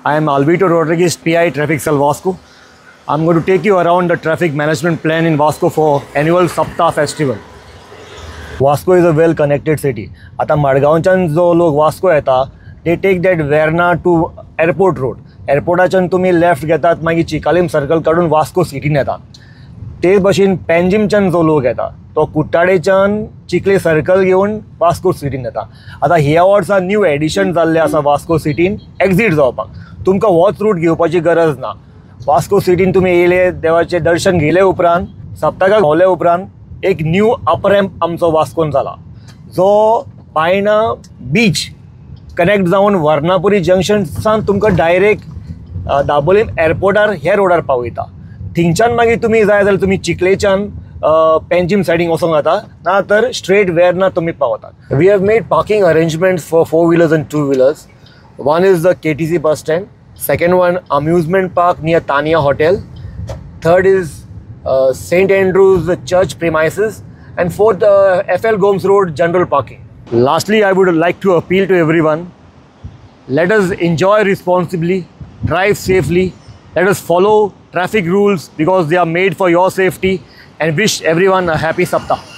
I am Alvito Rodriguez, PI Traffic Cell Vasco. I'm going to take you around the traffic management plan in Vasco for annual Sapta festival. Vasco is a well-connected city. आता मडगांवच्यान जो लोक Vasco येता they take that Verna to airport road. एअरपोर्टाच्यान तुम्ही left घेतात मागीर Chicalim circle काडून Vasco सिटीन येता. ते भशेन पेंजीमच्यान जो लोक येता तो कुट्टाडेच्यान चिखले सर्कल घेवन वास्को सिटीन येता. आता ह्या वर्सा न्यू एडिशन जाल्लें आसा वास्को सिटीन एक्झीट जावपाक. तुमकां होच रूट घेवपाची गरज ना. वास्को सिटीन तुमी येयले, देवाचें दर्शन घेतले उपरांत सप्तकाक भोंवले उपरांत एक न्यू अप रॅम्प आमचो वास्कोन जाला, जो बायणा बीच कनेक्ट जावन वर्नापुरी जंक्शनसान तुमकां डायरेक्ट दाबोलीम एअरपोर्टार हे रोडार पावयता. थिंगच्यान मागीर तुमी जाय जाल्यार तुमी चिखलेच्यान पेंजीम सायडीन वचोंक जाता, ना तर स्ट्रेट वेर्ना तुमी पावतात. We have made parking arrangements for 4-wheelers and 2-wheelers. One is the KTC bus stand, second one amusement park near Tania Hotel, third is St. Andrew's Church premises, and fourth FL Gomes Road general parking. Lastly, I would like to appeal to everyone, let us enjoy responsibly, drive safely, let us follow traffic rules because they are made for your safety, and wish everyone a happy Sapta.